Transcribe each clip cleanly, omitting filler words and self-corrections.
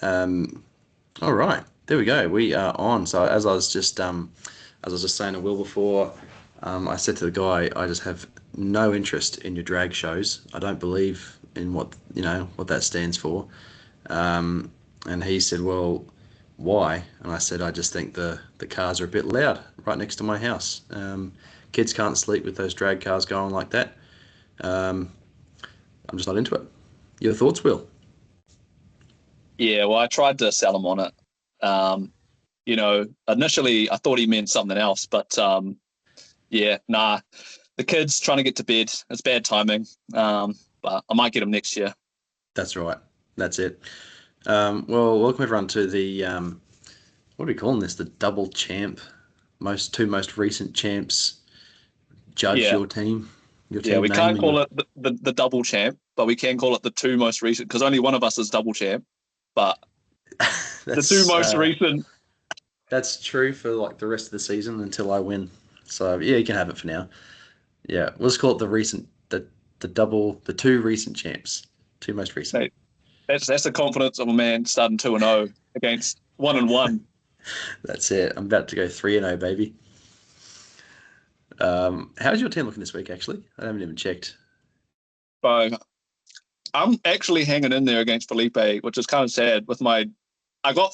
All right, there we go. We are on. So as I was just saying to Will before, I said to the guy, I just have no interest in your drag shows. I don't believe in what that stands for. And he said, well, why? And I said, I just think the cars are a bit loud right next to my house. Kids can't sleep with those drag cars going like that. Um, I'm just not into it. Your thoughts, Will? Yeah, well, I tried to sell him on it. Initially I thought he meant something else, but yeah, nah. The kid's trying to get to bed. It's bad timing. But I might get him next year. That's right. That's it. Well, welcome everyone to the what are we calling this? The double champ, most recent champs. Judge Yeah, your yeah. team We name, can't and your call it the double champ, but we can call it the two most recent because only one of us is double champ. But the two that's most recent. that's true for like the rest of the season until I win. So yeah, you can have it for now. Yeah, let's call it the two recent champs, two most recent. Mate, that's the confidence of a man starting 2-0 against 1-1. That's it. I'm about to go 3-0, baby. How's your team looking this week? Actually, I haven't even checked. So I'm actually hanging in there against Felipe, which is kind of sad. I got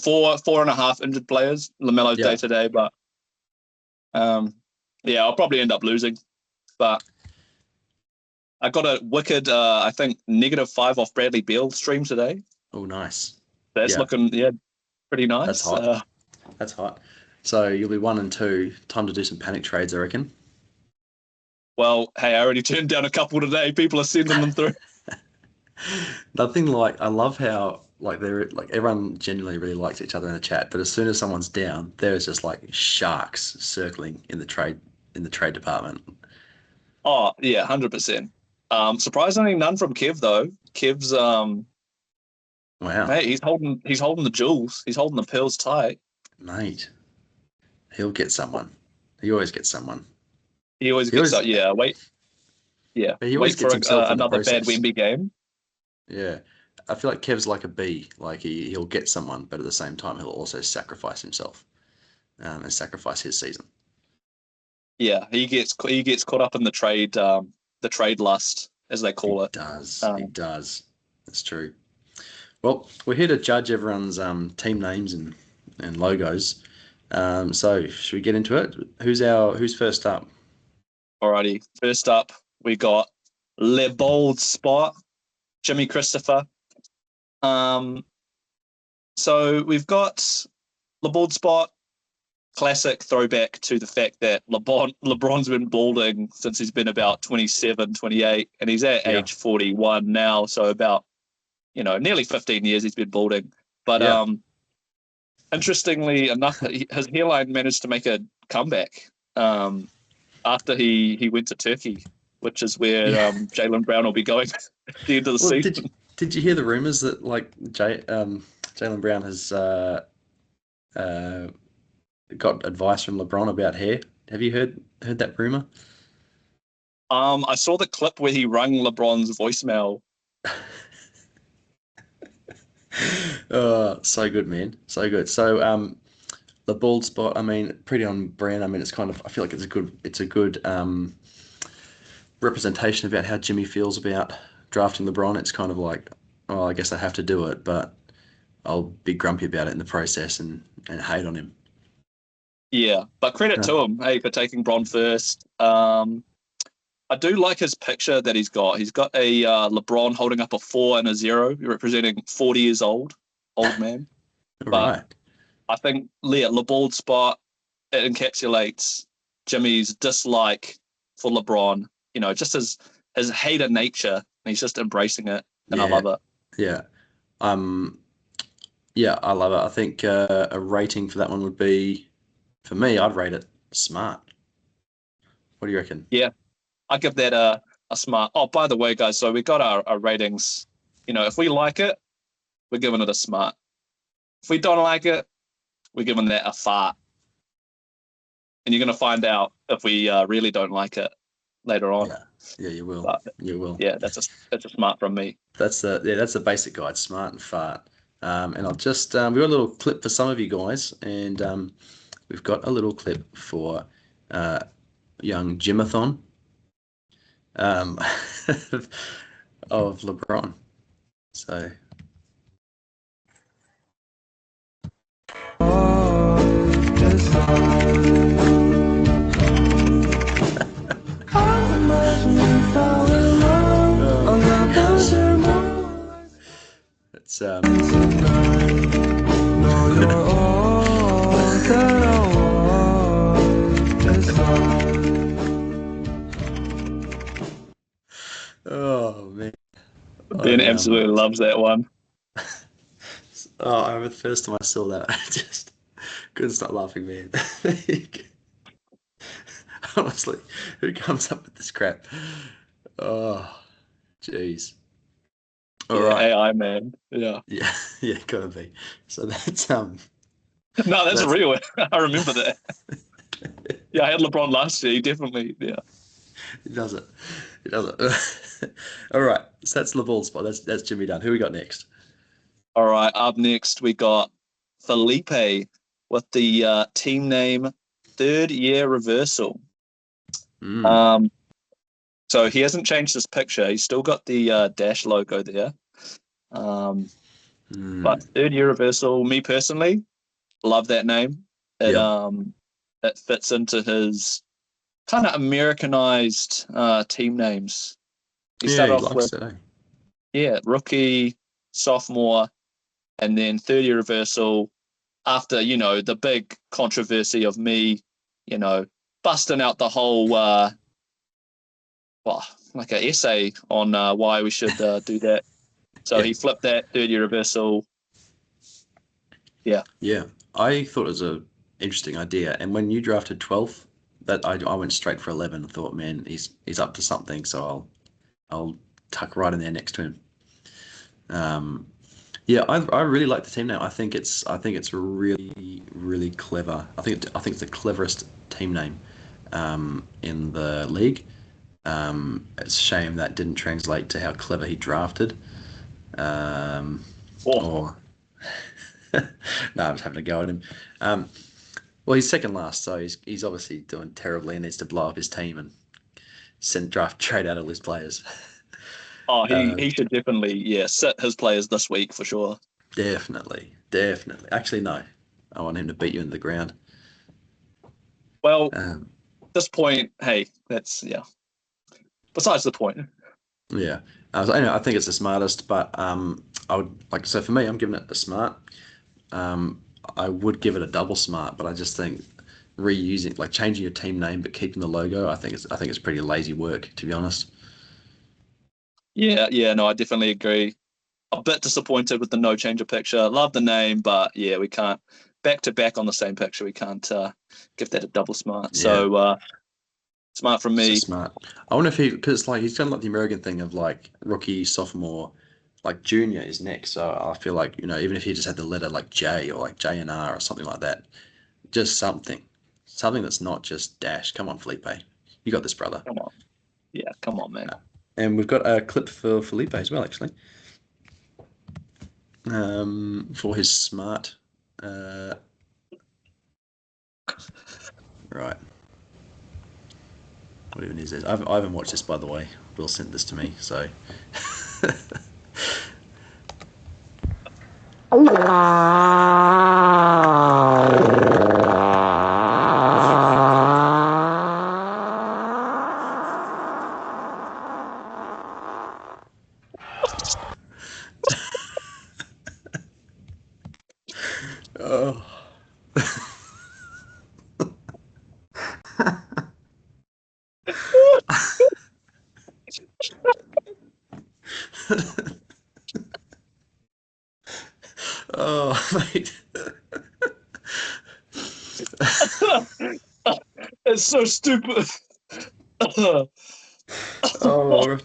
four and a half injured players. Lamelo's day Yeah, to day, but um, yeah, I'll probably end up losing. But I got a wicked, I think, -5 off Bradley Beal stream today. oh nice. That's Yeah, looking, yeah, pretty that's nice. hot. That's hot. So you'll be 1-2. Time to do some panic trades, I reckon. Well, hey, I already turned down a couple today. People are sending them through. Nothing like I love how like they're like everyone genuinely really likes each other in the chat, but as soon as someone's down, there's just like sharks circling in the trade department. Oh, yeah, 100%. Surprisingly, none from Kev though. Kev's Wow, mate, he's holding the jewels. He's holding the pearls tight. mate, he'll get someone. He always gets someone. He always He gets always up. Yeah, wait. Yeah, he always wait for gets himself in the another bad process. Wemby game. Yeah. I feel like Kev's like a bee. Like he'll get someone, but at the same time he'll also sacrifice himself and sacrifice his season. Yeah, he gets caught up in the trade lust as they He call it. does. He Um, does. That's true. Well, we're here to judge everyone's team names and logos. So should we get into it? Who's first up? Alrighty, first up we got Le Bold Spot, Jimmy Christopher. Um, so we've got Le Bold Spot, classic throwback to the fact that LeBron's been balding since he's been about 27, 28, and he's at Yeah. age 41 now, so about nearly 15 years he's been balding. But Yeah. interestingly enough, his hairline managed to make a comeback um, after he went to Turkey, which is where Yeah. Jaylen Brown will be going at the end of the Well, season. did you hear the rumors that like Jaylen Brown has uh, got advice from LeBron about hair? Have you heard that rumor? I saw the clip where he rung LeBron's voicemail. Oh, so good, man. So good. So, the bald spot, I mean, pretty on brand. I mean, it's kind of, I feel like it's a good representation about how Jimmy feels about drafting LeBron. It's kind of like, oh, I guess I have to do it, but I'll be grumpy about it in the process and hate on him. Yeah, but credit Yeah. to him, hey, for taking Bron first. I do like his picture that he's got. He's got a LeBron holding up a 4 and a 0, representing 40 years old man. All But right. I think LeBald spot, it encapsulates Jimmy's dislike for LeBron. Just his hater nature, and he's just embracing it, and I Yeah. love it. Yeah. Um, yeah, I love it. I think a rating for that one would be, for me, I'd rate it smart. What do you reckon? Yeah, I give that a smart. Oh, by the way, guys, so we got our ratings. If we like it, we're giving it a smart. If we don't like it, we're giving that a fart. And you're going to find out if we really don't like it later on. Yeah. Yeah, you will. But You will. yeah, that's a smart from me. That's the basic guide, smart and fart. And I'll just we've got a little clip for some of you guys, and we've got a little clip for young Jimathon um, of LeBron. So. It's oh man. Ben absolutely loves that one. I remember the first time I saw that, I just couldn't stop laughing, man. Honestly, who comes up with this crap? Oh, jeez. All Yeah, right. AI man. Yeah. Yeah, gotta be. So that's No, that's real. I remember that. Yeah, I had LeBron last year. He definitely. Yeah. It does it. It does it. All right. So that's the ball spot. That's Jimmy done. Who we got next? All right. Up next, we got Felipe with the team name Third Year Reversal. Mm. So he hasn't changed his picture. He's still got the Dash logo there. But Third Year Reversal, me personally, love that name. It fits into his kind of Americanized team names. You Yeah, start he off likes with it, rookie, sophomore, and then third year reversal. After the big controversy of me, busting out the whole like an essay on why we should do that. So he flipped that third year reversal. Yeah. Yeah, I thought it was a interesting idea. And when you drafted 12th, that I went straight for 11 and thought, man, he's up to something. So I'll tuck right in there next to him. Yeah, I really like the team now. I think it's really really clever. I think it's the cleverest team name in the league. It's a shame that didn't translate to how clever he drafted. Or no, I was having a go at him. Well, he's second last, so he's obviously doing terribly and needs to blow up his team and trade out all his players. Oh, he should definitely sit his players this week for sure. Definitely. Actually, no, I want him to beat you into the ground. Well, at this point, hey, that's besides the point. Yeah, I think it's the smartest, but I would like so for me, I'm giving it a smart. I would give it a double smart, but I just think reusing like changing your team name but keeping the logo, I think it's pretty lazy work, to be honest. Yeah, no, I definitely agree. A bit disappointed with the no change of picture. Love the name, but yeah, we can't back to back on the same picture. We can't give that a double smart. Yeah. So smart from me. So smart. I wonder if because like he's done like the American thing of like rookie, sophomore, like junior is next. So I feel like even if he just had the letter like J or like J and R or something like that, just something that's not just dash. Come on, Felipe, you got this, brother. Come on, yeah, come on, man. And we've got a clip for Felipe as well, actually, for his smart. Right. What even is this? I haven't watched this, by the way. Will sent this to me, so. Oh. Oh, mate. It's so stupid. Oh, we're off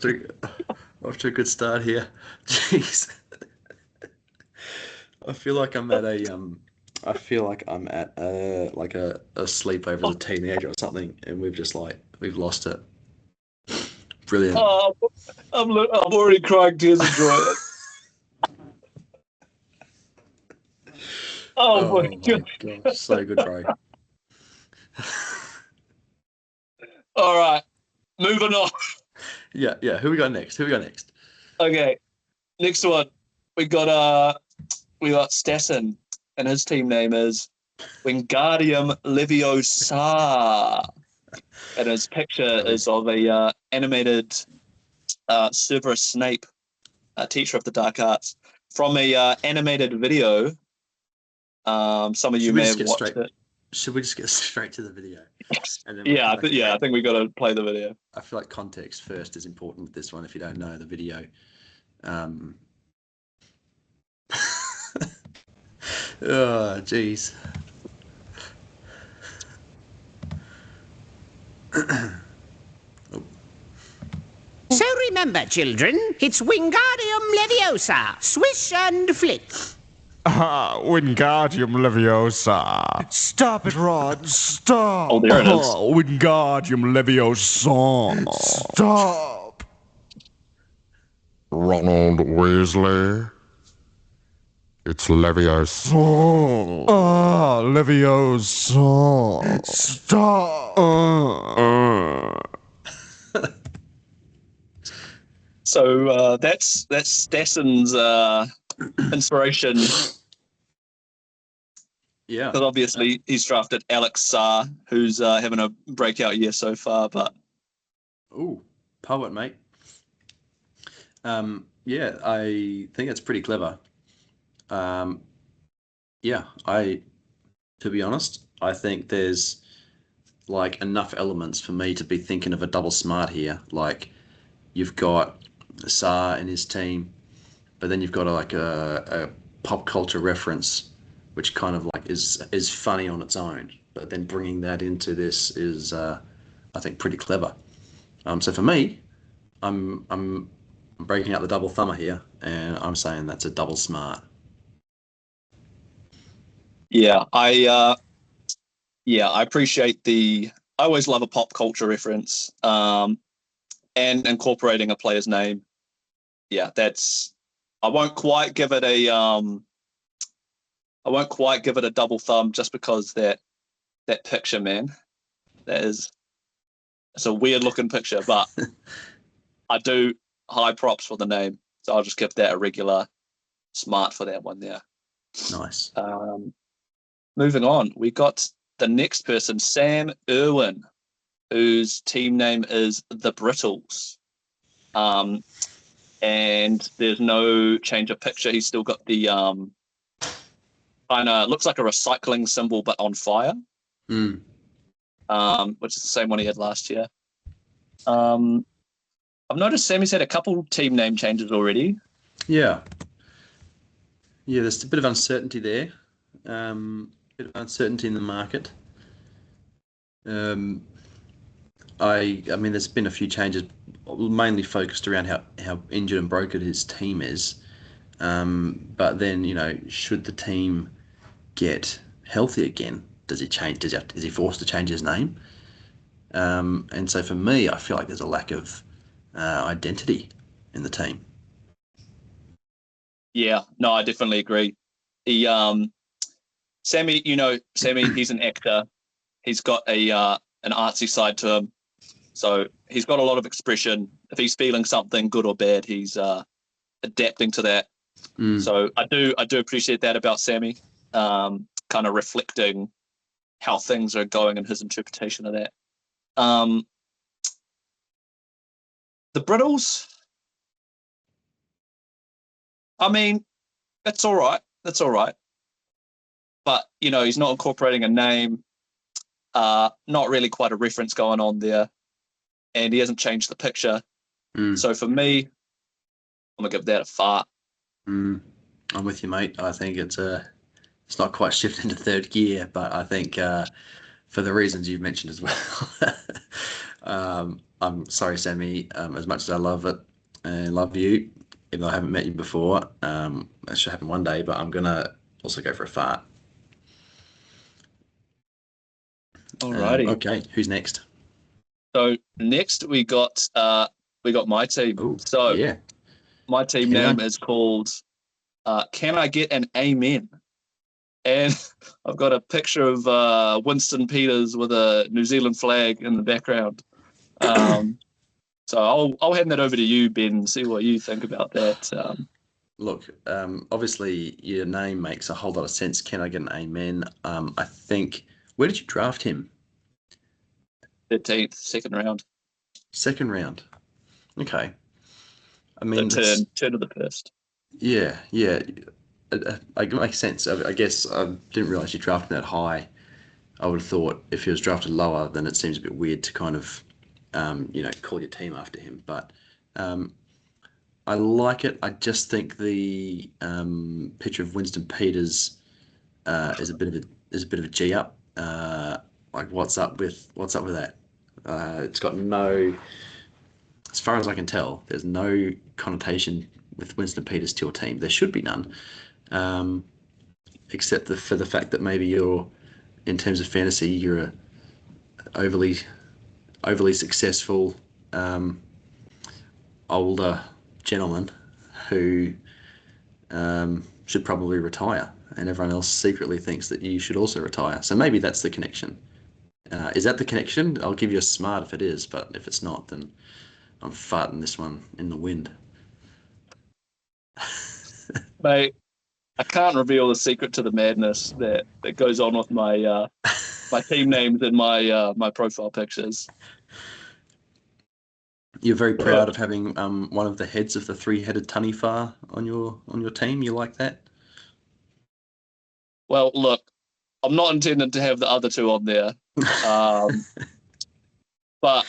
to a good start here. Jeez. I feel like I'm at like a sleepover as a teenager or something, and we've lost it. Brilliant. Oh, I'm already crying tears of joy. Oh my god. gosh, so good, bro. All right, moving on. Yeah. Who we got next? Okay, next one. We got Stassin, and his team name is Wingardium Leviosa. And his picture is of a animated Severus Snape, teacher of the dark arts, from a animated video. Some of you may have watched it. Should we just get straight to the video? And then Yeah, I think we got to play the video. I feel like context first is important with this one. If you don't know the video, oh jeez. So remember, children, it's Wingardium Leviosa. Swish and flick. Wingardium Leviosa. Stop it, Rod. Stop. Oh, there it is. Wingardium Leviosa. Stop. Ronald Weasley. It's Leviosa. Leviosa. Stop. So that's Stassin's inspiration. Yeah. Because obviously he's drafted Alex Sarr, who's having a breakout year so far. But Ooh, poet, mate. Yeah, I think it's pretty clever. Yeah, to be honest, I think there's like enough elements for me to be thinking of a double smart here. Like you've got Sarr and his team, but then you've got a pop culture reference, which kind of like is funny on its own. But then bringing that into this is, I think, pretty clever. So for me, I'm breaking out the double thumber here, and I'm saying that's a double smart. yeah, I appreciate I always love a pop culture reference, and incorporating a player's name. Yeah, I won't quite give it a double thumb just because that picture, man, it's a weird looking picture, but I do high props for the name, so I'll just give that a regular smart for that one there. Nice. Moving on, we got the next person, Sam Irwin, whose team name is the Brittles. And there's no change of picture. He's still got the kind of looks like a recycling symbol, but on fire. Which is the same one he had last year. I've noticed Sammy's had a couple team name changes already. Yeah, there's a bit of uncertainty there. Bit of uncertainty in the market. I mean, there's been a few changes, mainly focused around how injured and broken his team is. But then, should the team get healthy again, does he change? Is he forced to change his name? And so for me, I feel like there's a lack of identity in the team. Yeah, no, I definitely agree. Sammy, he's an actor. He's got an artsy side to him. So he's got a lot of expression. If he's feeling something good or bad, he's adapting to that. So I do appreciate that about Sammy, kind of reflecting how things are going and his interpretation of that. The Brittles, I mean, that's all right. But, he's not incorporating a name, not really quite a reference going on there. And he hasn't changed the picture. So for me, I'm going to give that a fart. I'm with you, mate. I think it's not quite shifted into third gear, but I think for the reasons you've mentioned as well. I'm sorry, Sammy, as much as I love it and love you, even though I haven't met you before, that should happen one day, but I'm going to also go for a fart. Alrighty. Okay, who's next? So next we got we got my team. Oh, So yeah. my team Can I- name is called Can I Get an Amen? And I've got a picture of Winston Peters with a New Zealand flag in the background. So I'll hand that over to you, Ben, see what you think about that. Look, obviously your name makes a whole lot of sense. Can I get an amen? I think, where did you draft him? 13th, second round. Second round. Okay. I So mean, turn of the first. yeah. It makes sense. I guess I didn't realize you drafted that high. I would have thought if he was drafted lower, then it seems a bit weird to kind of, call your team after him. But I like it. I just think the picture of Winston Peters is a bit of a G up. Like what's up with that? It's got no, as far as I can tell, there's no connotation with Winston Peters to your team. There should be none, except for the fact that maybe in terms of fantasy, you're a overly successful older gentleman who should probably retire, and everyone else secretly thinks that you should also retire. So maybe that's the connection. Is that the connection? I'll give you a smart if it is, but if it's not, then I'm farting this one in the wind. Mate, I can't reveal the secret to the madness that goes on with my my team names and my profile pictures. You're very proud of having one of the heads of the three-headed Taniwha on your team. You like that? Well, look, I'm not intending to have the other two on there. But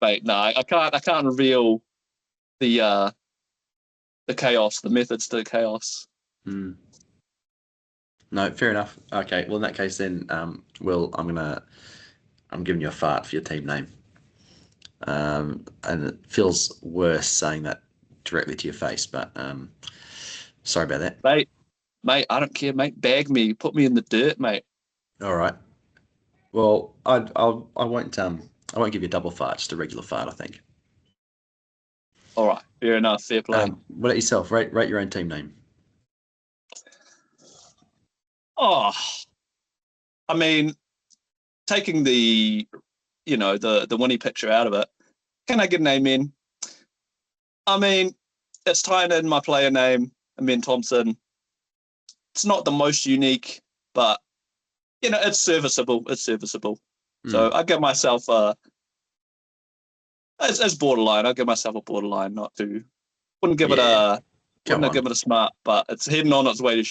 mate, no, I can't reveal the chaos, the methods to the chaos. Mm. No, fair enough. Okay, well in that case then, Will, I'm giving you a fart for your team name. And it feels worse saying that directly to your face, but sorry about that. Mate, I don't care, mate. Bag me, put me in the dirt, mate. All right. Well, I won't give you a double fart, just a regular fart, I think. All right, fair enough, fair play. What about yourself? Rate your own team name. Oh, I mean, taking the Winnie picture out of it, can I get an amen? I mean, it's tying in my player name, Amen Thompson. It's not the most unique, but it's serviceable. It's serviceable. So I give myself as borderline. I give myself a borderline. Not too. Wouldn't give it a smart, but it's heading on its way to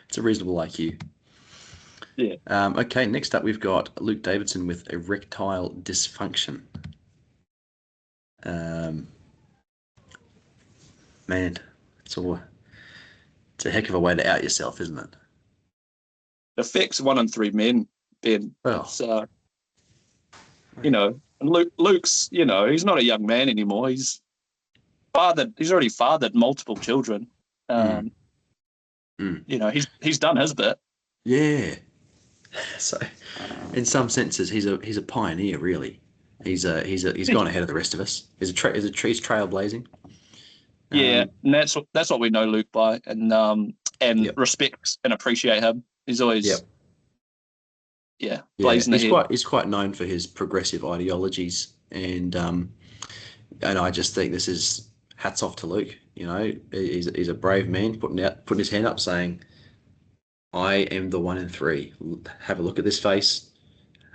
It's a reasonable IQ. Yeah. Okay, next up we've got Luke Davidson with erectile dysfunction. Man, it's a heck of a way to out yourself, isn't it? It affects 1 in 3 men, Ben. Well, So, and Luke's, he's not a young man anymore. He's already fathered multiple children. He's done his bit. Yeah. So, in some senses, he's a pioneer. Really, he's gone ahead of the rest of us. He's trailblazing. Yeah, and that's what we know Luke by, and Yep. respect and appreciate him. He's always blazing he's ahead. he's quite known for his progressive ideologies, and I just think this is hats off to Luke. He's a brave man putting his hand up, saying, I am the 1 in 3. Have a look at this face.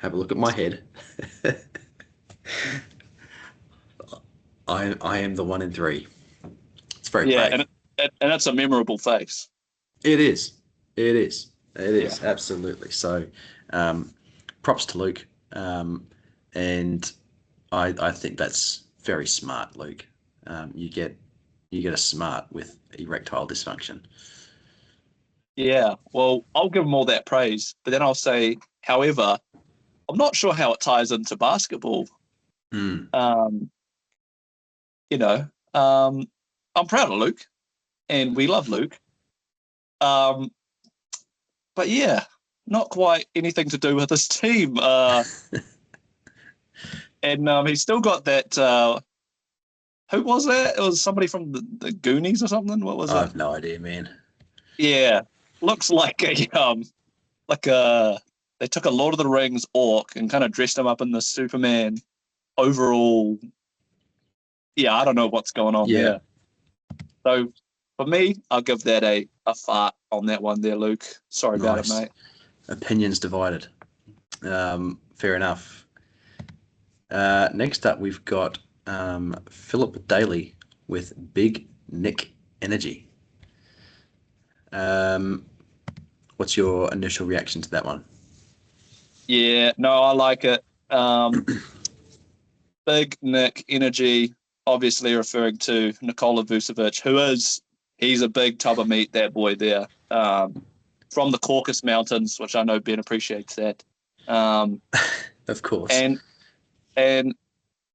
Have a look at my head. I am the 1 in 3. It's very brave. and it's a memorable face. It is. Absolutely. So, props to Luke. And I think that's very smart, Luke. You get a smart with erectile dysfunction. Yeah, well, I'll give him all that praise, but then I'll say, however, I'm not sure how it ties into basketball. I'm proud of Luke, and we love Luke. But yeah, not quite anything to do with his team. And he's still got that. Who was that? It was somebody from the Goonies or something. What was I it? have no idea, man. Yeah, looks like a. They took a Lord of the Rings orc and kind of dressed him up in the Superman overall. Yeah, I don't know what's going on Yeah. there. So for me, I'll give that a fart on that one there, Luke. Sorry about it, Nice. mate. Opinions divided. Fair enough. Next up, we've got Philip Daly with Big Nick Energy. What's your initial reaction to that one? Yeah, no, I like it. Big Nick Energy, obviously referring to Nikola Vucevic, he's a big tub of meat, that boy there. From the Caucasus Mountains, which I know Ben appreciates that. Of course. And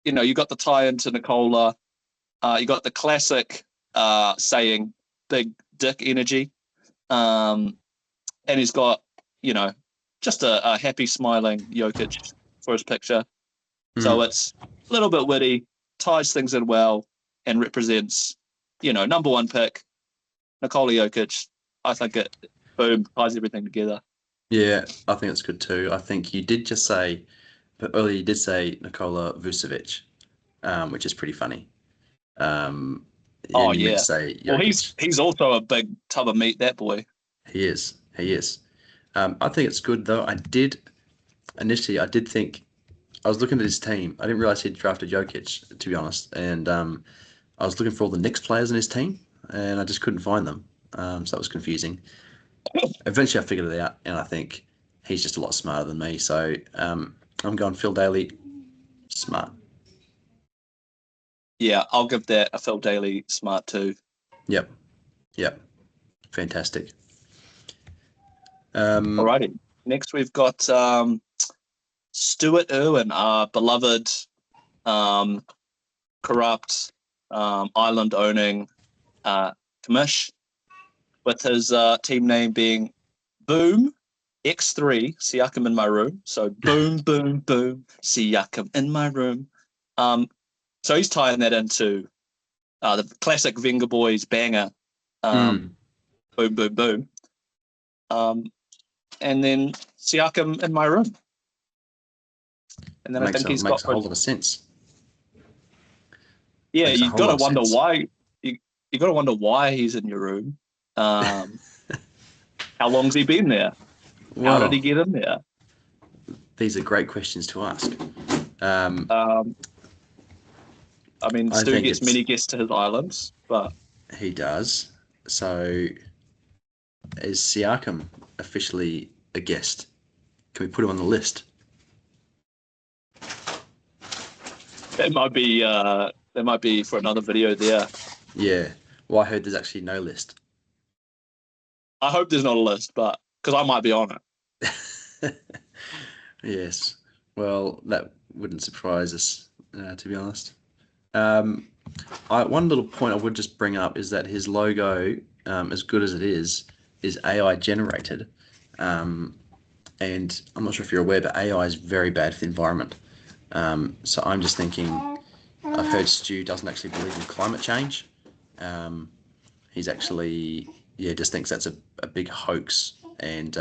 you know, you got the tie into Nikola. You got the classic saying, "Big Dick Energy," and he's got, you know, just a happy, smiling Jokic for his picture. So it's a little bit witty, ties things in well, and represents, you know, number one pick, Nikola Jokic. I think it, boom, ties everything together. Yeah, I think it's good too. I think you did just say, but earlier you did say Nikola Vucevic, which is pretty funny. Oh, and you meant yeah. to say Well, Jokic. he's also a big tub of meat, that boy. He is. I think it's good though. I did think I was looking at his team. I didn't realize he'd drafted Jokic, to be honest. And I was looking for all the Knicks players in his team, and I just couldn't find them. So that was confusing. Eventually, I figured it out, and I think he's just a lot smarter than me. So I'm going Phil Daly, smart. Yeah, I'll give that a Phil Daly smart too. Yep. Fantastic. Alrighty. Next, we've got Stuart Irwin, our beloved, corrupt, island-owning commish, with his team name being Boom X3, Siakam in my room. So boom, boom, boom, Siakam in my room. So he's tying that into the classic Venga Boys banger, boom, boom, boom. And then Siakam in my room. And then I think he's got a whole lot of sense. Yeah, Makes a you whole got to lot of wonder sense. why. You got to wonder why he's in your room. How long's he been there? How Well, did he get in there? these are great questions to ask. I mean, I Stu think gets it's- many guests to his islands, but He does. So, is Siakam officially a guest? Can we put him on the list? that might be for another video there. Yeah. Well, I heard there's actually no list. I hope there's not a list, but because I might be on it. Yes. Well, that wouldn't surprise us, to be honest. One little point I would just bring up is that his logo, as good as it is AI generated. And I'm not sure if you're aware, but AI is very bad for the environment. So I'm just thinking, I've heard Stu doesn't actually believe in climate change. He's actually, just thinks that's a big hoax, and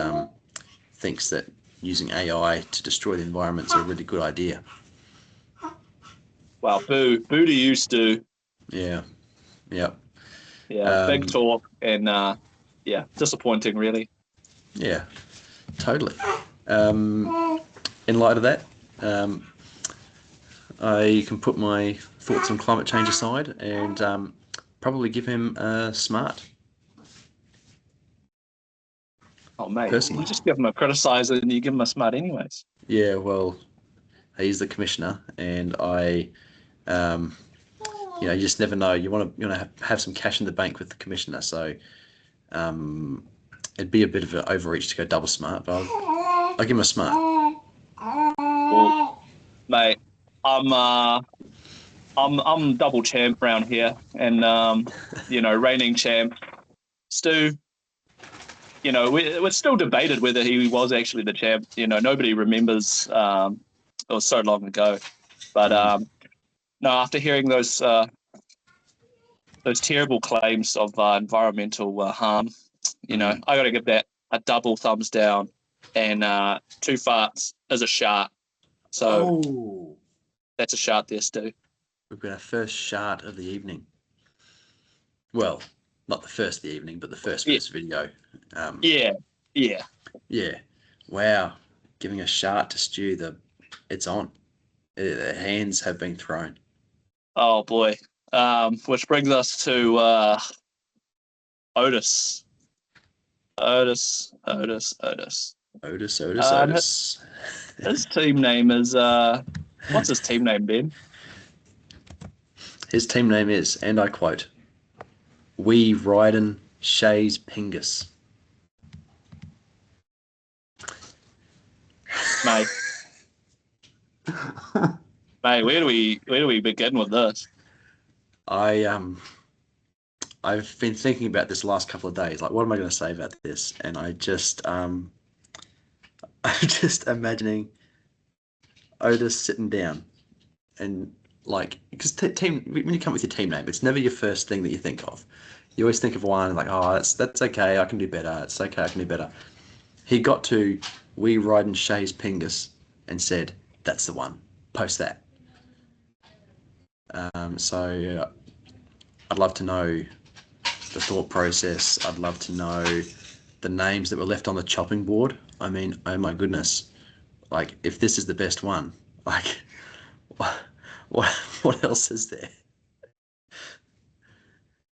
thinks that using AI to destroy the environment is a really good idea. Wow, boo to you, Stu. Yeah. Yep. Yeah, big talk and disappointing, really. Yeah, totally. In light of that, I can put my thoughts on climate change aside and probably give him a smart. Oh, mate, Personally. you just give him a criticizer and you give him a smart anyways. Yeah, well, he's the commissioner, and I, you just never know. You want to have some cash in the bank with the commissioner, so it'd be a bit of an overreach to go double smart, but I'll give him a smart. Well, mate, I'm double champ round here, and reigning champ. Stu, it was still debated whether he was actually the champ. Nobody remembers. It was so long ago, But no, after hearing those terrible claims of environmental harm, I got to give that a double thumbs down. And 2 farts is a shart. So that's a shart there, Stu. We've got our first shart of the evening. Well, not the first of the evening, but the first of this video. Yeah. Wow. Giving a shart to Stu, it's on. The hands have been thrown. Oh, boy. Which brings us to Otis. Otis. His team name is what's his team name, Ben? His team name is, and I quote, "We Ryden Shays Pingus." Mate. Mate, where do we begin with this? I've been thinking about this last couple of days. Like, what am I going to say about this? And I just, I'm just imagining Otis sitting down and because team, when you come up with your team name, it's never your first thing that you think of. You always think of one like, oh, that's okay, I can do better. It's okay, I can do better. He got to We Ryden Shays Pingus and said, that's the one. Post that. So I'd love to know the thought process. I'd love to know the names that were left on the chopping board. I mean, oh my goodness. Like, if this is the best one, like, what else is there?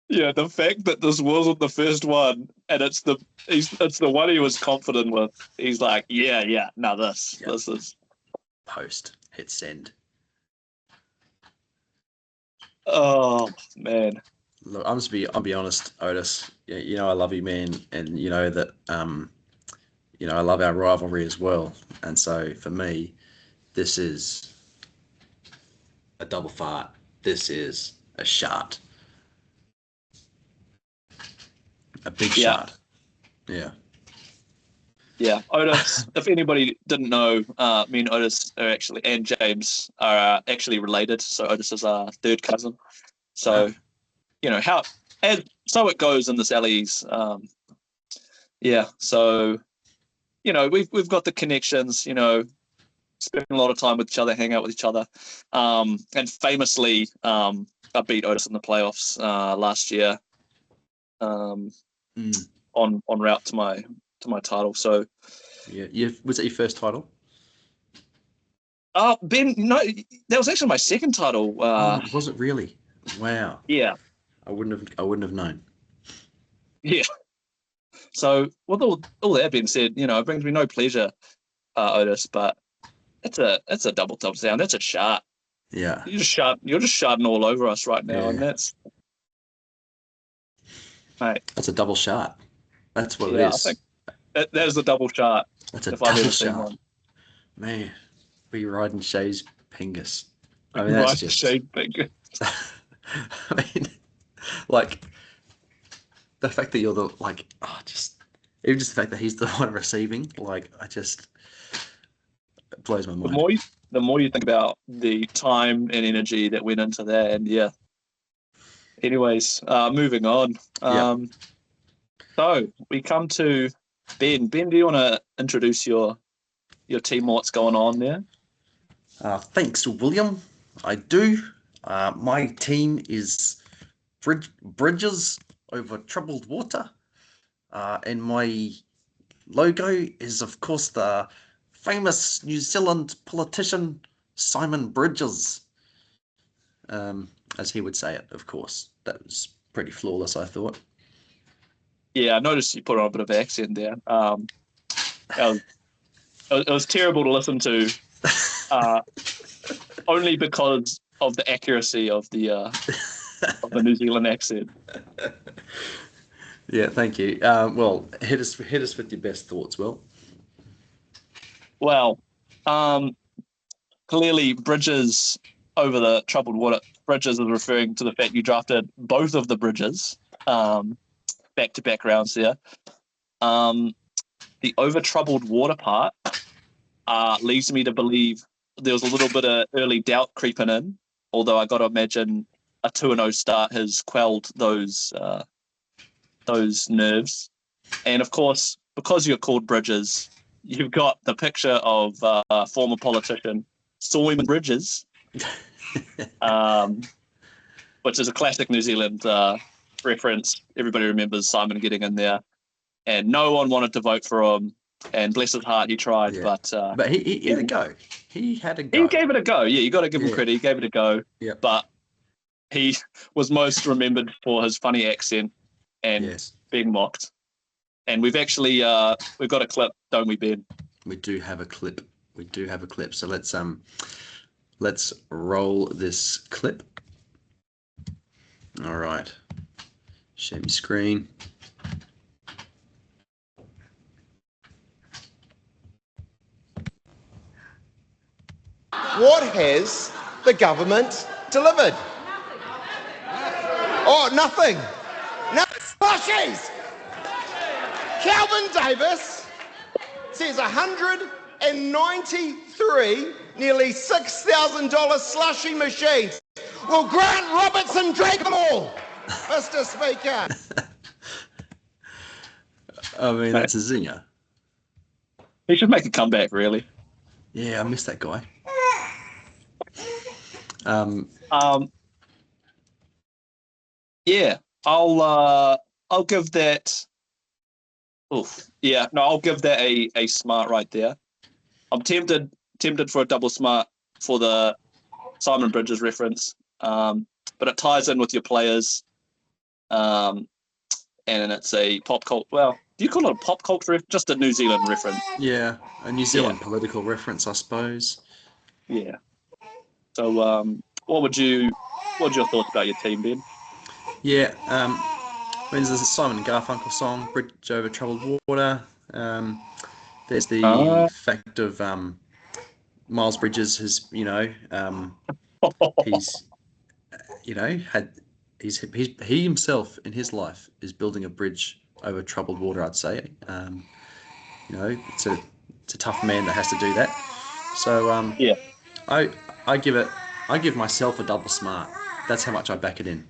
Yeah, the fact that this wasn't the first one, and it's the one he was confident with. He's like, this is Post, hit send. Oh man. Look, I'll be honest, Otis. I love you, man, and you know that I love our rivalry as well. And so for me, this is a double fart. This is a shart. A big shart. Yeah. Yeah, Otis. If anybody didn't know, me and Otis and James are actually related. So Otis is our third cousin. So, so it goes in the Sallies. So, we've got the connections. Spend a lot of time with each other, hang out with each other, and famously, I beat Otis in the playoffs last year. On route to my title. So was that your first title? Ben, no, that was actually my second title. Was it really? Wow. Yeah. I wouldn't have known. Yeah. So with all that being said, it brings me no pleasure, Otis, but it's a double thumbs down. That's a shot. Yeah. You're just sharding all over us right now, and that's mate. That's a double shot. That's what it is. I think that is a double shot. That's a double shot. Man, We Ryden Shays Pingus. I mean, that's just Shays Pingus. I mean, like the fact that you're the even just the fact that he's the one receiving, it blows my mind. The more you think about the time and energy that went into that, and yeah. Anyways, moving on. So we come to Ben. Ben, do you want to introduce your team? What's going on there? Thanks, William. I do. My team is Bridges over Troubled Water, and my logo is, of course, the famous New Zealand politician Simon Bridges, as he would say it. Of course, that was pretty flawless, I thought. Yeah, I noticed you put on a bit of accent there. It was terrible to listen to, only because of the accuracy of the New Zealand accent. Yeah, thank you. Well, hit us with your best thoughts, Will. Well, clearly Bridges over the Troubled Water. Bridges is referring to the fact you drafted both of the Bridges. Back-to-back rounds there. The over troubled water part leads me to believe there was a little bit of early doubt creeping in. Although I got to imagine a 2-0 start has quelled those nerves. And of course, because you're called Bridges, you've got the picture of former politician Simon Bridges, which is a classic New Zealand reference. Everybody remembers Simon getting in there, and no one wanted to vote for him. And bless his heart, he tried, but he had a go. He had a go. He gave it a go. Yeah, you got to give him credit. He gave it a go. Yeah. But he was most remembered for his funny accent and being mocked. And we've actually we've got a clip, don't we, Ben? We do have a clip. So let's roll this clip. All right. Share my screen. What has the government delivered? Oh, nothing. No slushies. Calvin Davis says 193 nearly $6,000 slushy machines. Will Grant Robertson drink them all, Mr. Speaker? I mean, that's a zinger. He should make a comeback, really. Yeah, I miss that guy. Yeah, I'll give that. Oof. Yeah, no, I'll give that a smart right there. I'm tempted for a double smart for the Simon Bridges reference, but it ties in with your players, and it's a pop cult. Well, do you call it a pop culture? Just a New Zealand reference. Yeah, a New Zealand political reference, I suppose. Yeah. So, what's your thoughts about your team, Ben? Yeah, there's a Simon and Garfunkel song, "Bridge Over Troubled Water." There's the fact of Miles Bridges has, he himself in his life is building a bridge over troubled water. I'd say, it's a tough man that has to do that. So I give myself a double smart. That's how much I back it in.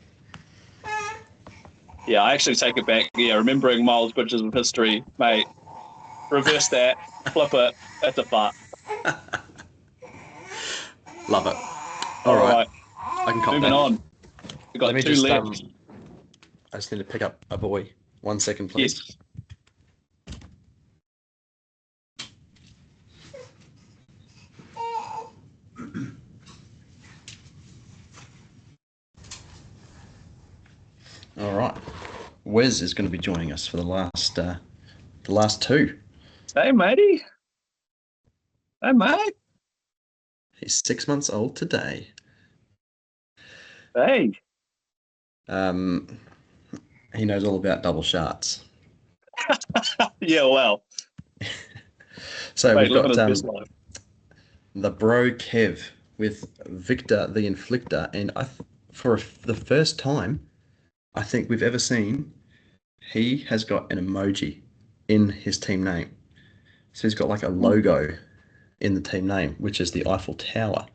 Yeah, I actually take it back. Yeah, remembering Miles Bridges with history, mate. Reverse that, flip it. That's a fart. Love it. All right. I can cop Moving that. on. We've got two left. I just need to pick up a boy. 1 second, please. Yes. All right. Wes is going to be joining us for the last two. Hey, matey. Hey, mate. He's 6 months old today. Hey. He knows all about double shots. Yeah, well. So we've got the bro Kev with Victor the Inflictor, and for the first time I think we've ever seen, he has got an emoji in his team name. So he's got like a logo in the team name, which is the Eiffel Tower.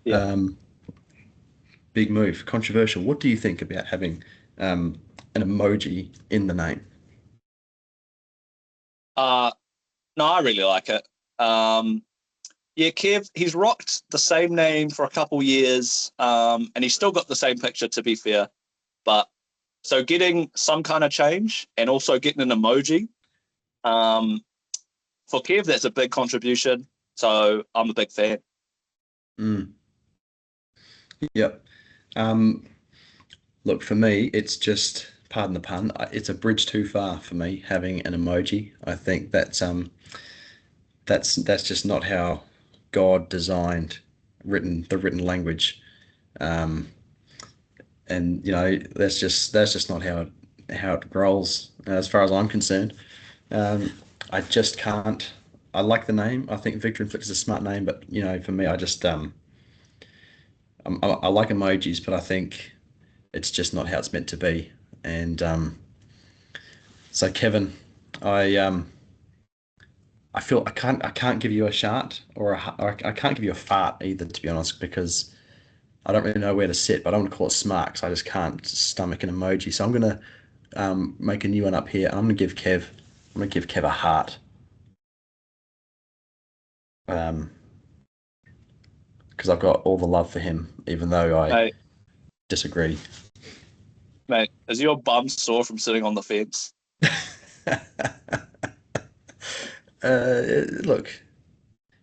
Yeah. Big move, controversial. What do you think about having an emoji in the name? No, I really like it. Yeah, Kev, he's rocked the same name for a couple years, and he's still got the same picture, to be fair. But so getting some kind of change and also getting an emoji, for Kev, that's a big contribution. So I'm a big fan. Yep. Look, for me, it's just, pardon the pun, it's a bridge too far for me having an emoji. I think that's just not how God designed the written language, and that's just not how it rolls as far as I'm concerned. I just can't. I like the name. I think Victor Inflictor is a smart name, but for me, I just I like emojis, but I think it's just not how it's meant to be. And so Kevin, I I can't give you a shart or I can't give you a fart either, to be honest, because I don't really know where to sit, but I don't want to call it smart because I just can't stomach an emoji. So I'm gonna make a new one up here. I'm gonna give Kev a heart. Because I've got all the love for him, even though I Mate, disagree. mate, is your bum sore from sitting on the fence? Look,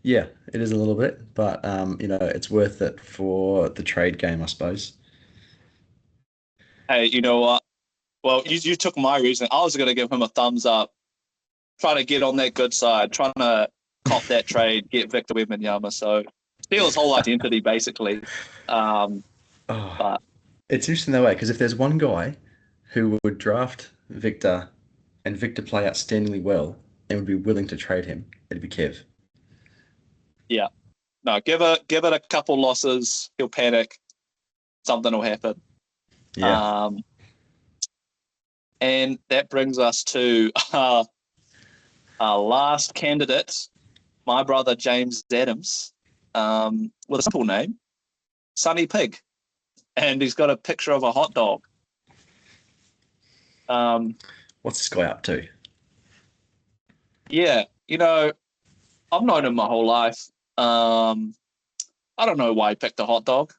yeah, it is a little bit, but it's worth it for the trade game, I suppose. Hey, you know what? Well, you took my reason. I was going to give him a thumbs up, trying to get on that good side, trying to cop that trade, get Victor Wembanyama. So steal his whole identity, basically. Oh, But it's interesting that way because if there's one guy who would draft Victor and Victor play outstandingly well and would be willing to trade him, it'd be Kev. yeah, no, give it a couple losses. He'll panic. Something will happen. Yeah. And that brings us to our last candidate, my brother James Adams, with a simple name, Sunny Pig. And he's got a picture of a hot dog. What's this guy up to? Yeah, I've known him my whole life. I don't know why he picked a hot dog.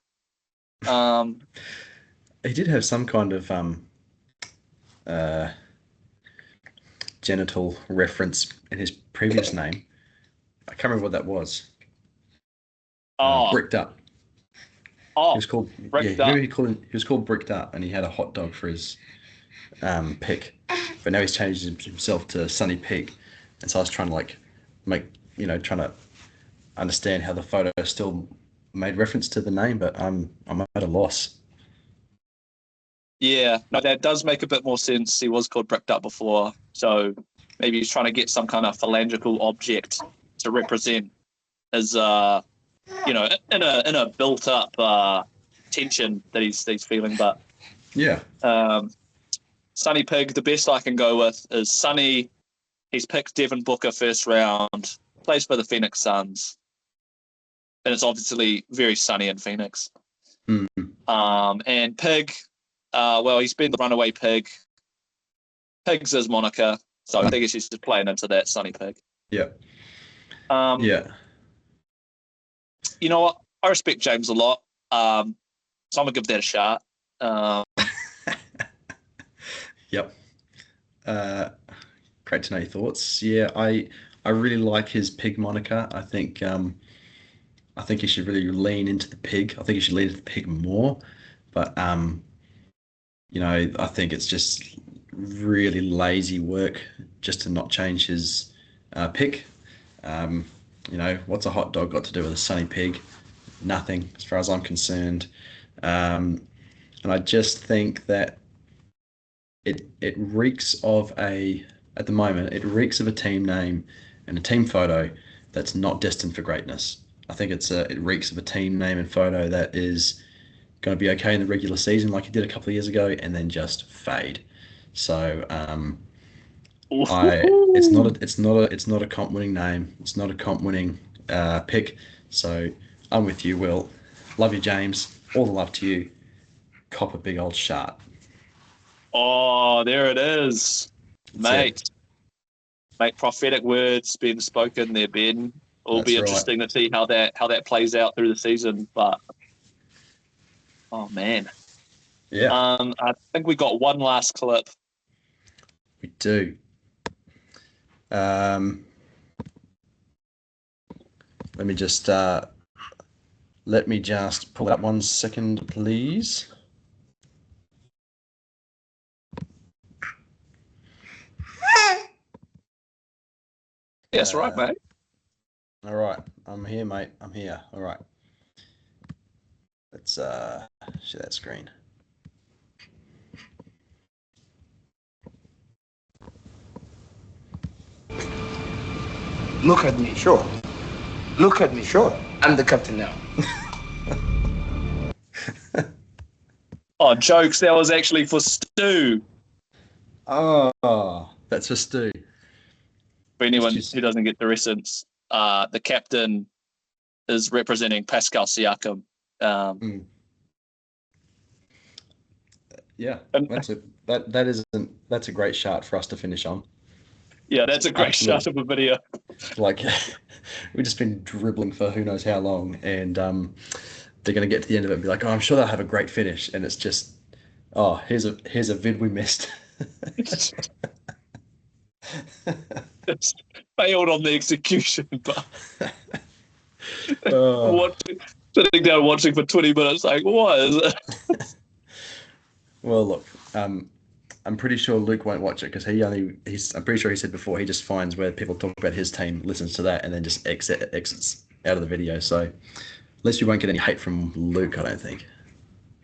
He did have some kind of genital reference in his previous name. I can't remember what that was. Bricked Up. He was called Bricked Up. He was called Bricked Up, and he had a hot dog for his pick. But now he's changed himself to Sunny Pig, and so I was trying to trying to understand how the photo still made reference to the name, but I'm at a loss. Yeah, no, that does make a bit more sense. He was called Bricked Up before, so maybe he's trying to get some kind of phalangical object to represent his, in a built-up tension that he's feeling. But Yeah. Sunny Pig, the best I can go with is Sunny. He's picked Devin Booker first round, plays for the Phoenix Suns, and it's obviously very sunny in Phoenix. And Pig. He's been the runaway pig. Pig's his moniker, so I think he's just playing into that Sunny Pig. Yeah. Yeah. You know what? I respect James a lot, so I'm gonna give that a shot. Yep. Great to know your thoughts. Yeah, I really like his pig moniker. I think he should really lean into the pig. I think he should lean into the pig more, but I think it's just really lazy work just to not change his pick. What's a hot dog got to do with a sunny pig? Nothing, as far as I'm concerned. And I just think that it reeks of at the moment, it reeks of a team name and a team photo that's not destined for greatness. I think it reeks of a team name and photo that is going to be okay in the regular season like he did a couple of years ago and then just fade. So it's not a comp winning name. It's not a comp winning pick. So I'm with you, Will. Love you, James. All the love to you. Cop a big old shot. Oh, there it is, That's it. Mate, prophetic words being spoken there, Ben. It'll be interesting to see how that plays out through the season. But oh man, yeah. I think we got one last clip. We do. Let me just pull that 1 second, please. Yes, right, mate. All right, I'm here, mate. I'm here. All right. Let's share that screen. Look at me, sure. Look at me, sure. I'm the captain now. Oh, jokes. That was actually for Stu. Oh, that's for Stu. For anyone Just- who doesn't get the reference, the captain is representing Pascal Siakam. Yeah, And- that's a great shot for us to finish on. Yeah, that's a great Absolute- shot of a video. Like we've just been dribbling for who knows how long, and they're going to get to the end of it and be like, "Oh, I'm sure they'll have a great finish," and it's just, "Oh, here's a vid we missed." It's failed on the execution, but Oh. sitting down watching for 20 minutes, like, what is it? Well, look, I'm pretty sure Luke won't watch it because I'm pretty sure he said before he just finds where people talk about his team, listens to that, and then just exits out of the video. So at least you won't get any hate from Luke, I don't think.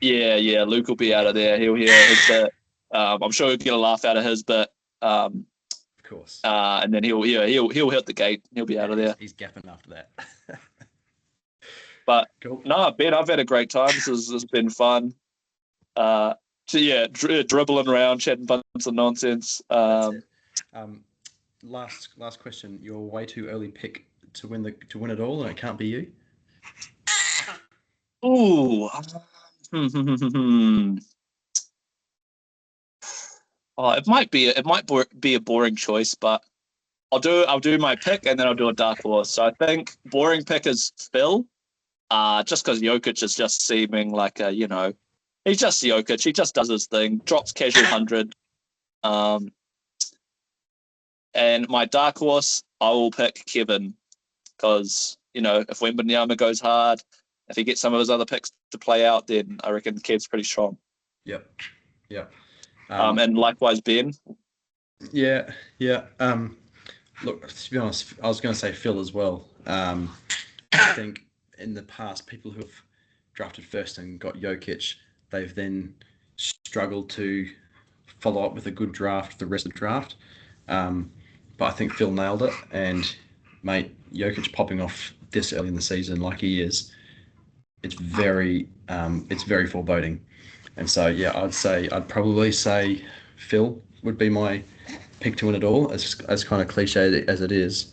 Yeah, Luke will be out of there. He'll hear his bit. I'm sure he'll get a laugh out of his bit. Of course. And then he'll hit the gate. He'll be out of there. He's gapping after that. But Cool. no, Ben, I've had a great time. This has been fun. So yeah, dribbling around, chatting bunch of nonsense. That's it. Last question. Your way too early pick to win it all, and it can't be you. Ooh. Oh, it might be a boring choice, but I'll do my pick and then I'll do a dark horse. So I think boring pick is Phil, just because Jokic is just seeming like he's just Jokic. He just does his thing, drops casual 100. And my dark horse, I will pick Kevin because if Wembanyama goes hard, if he gets some of his other picks to play out, then I reckon Kev's pretty strong. Yep. And likewise Ben. Yeah. Look, to be honest, I was going to say Phil as well. I think in the past, people who have drafted first and got Jokic, they've then struggled to follow up with a good draft the rest of the draft. But I think Phil nailed it. And, mate, Jokic popping off this early in the season like he is, it's very foreboding. And so, yeah, I'd probably say Phil would be my pick to win it all, as kind of cliche as it is.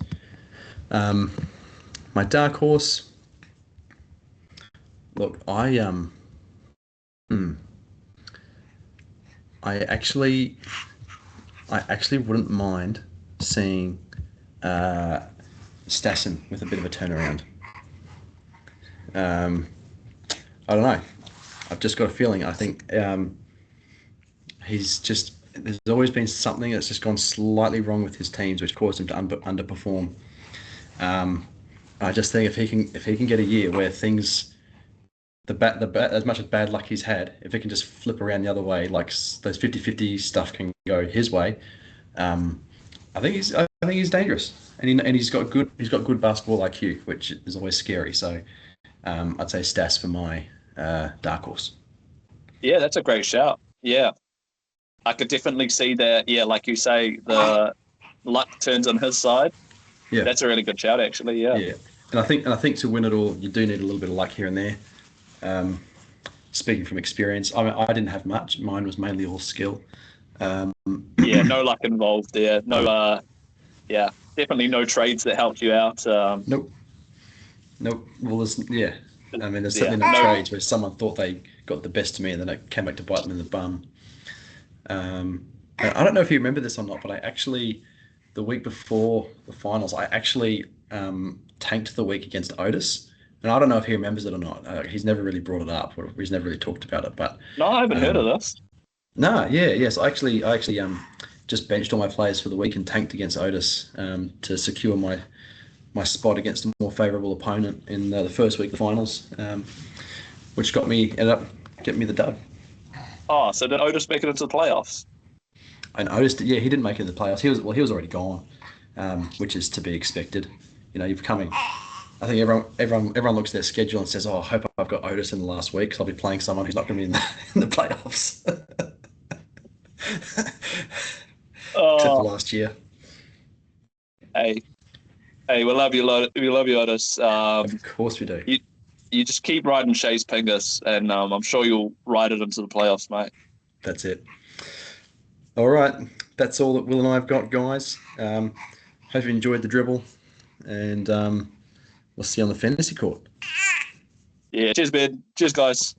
My dark horse. Look, I actually wouldn't mind seeing Stassen with a bit of a turnaround. I don't know. I've just got a feeling. I think there's always been something that's just gone slightly wrong with his teams, which caused him to underperform. I just think if he can get a year where things, as much as bad luck he's had, if it can just flip around the other way, like those 50-50 stuff can go his way, I think he's dangerous, and he's got good basketball IQ, which is always scary. So I'd say Stas for my dark horse. Yeah, that's a great shout. Yeah, I could definitely see that. Yeah, like you say, the luck turns on his side. Yeah, that's a really good shout, actually. Yeah. Yeah, and I think to win it all, you do need a little bit of luck here and there. Speaking from experience, I mean, I didn't have much. Mine was mainly all skill. Yeah, no luck involved there. No, definitely no trades that helped you out. Nope. Well, I mean, there's certainly no trades where someone thought they got the best of me and then it came back to bite them in the bum. I don't know if you remember this or not, but I actually, the week before the finals, I actually tanked the week against Otis. And I don't know if he remembers it or not. He's never really brought it up, or he's never really talked about it. But no, I haven't heard of this. No, yes. I actually just benched all my players for the week and tanked against Otis to secure my spot against a more favourable opponent in the first week of the finals, which ended up getting me the dub. Oh, so did Otis make it into the playoffs? And Otis, he didn't make it in the playoffs. He was already gone, which is to be expected. You're coming. I think everyone looks at their schedule and says, "Oh, I hope I've got Otis in the last week because I'll be playing someone who's not going to be in the playoffs." Except for last year. Hey, we love you, Otis. Of course we do. You just keep riding Shay's Pingus, and I'm sure you'll ride it into the playoffs, mate. That's it. All right, that's all that Will and I have got, guys. Hope you enjoyed the dribble, and we'll see you on the fantasy court. Yeah, cheers, Ben. Cheers, guys.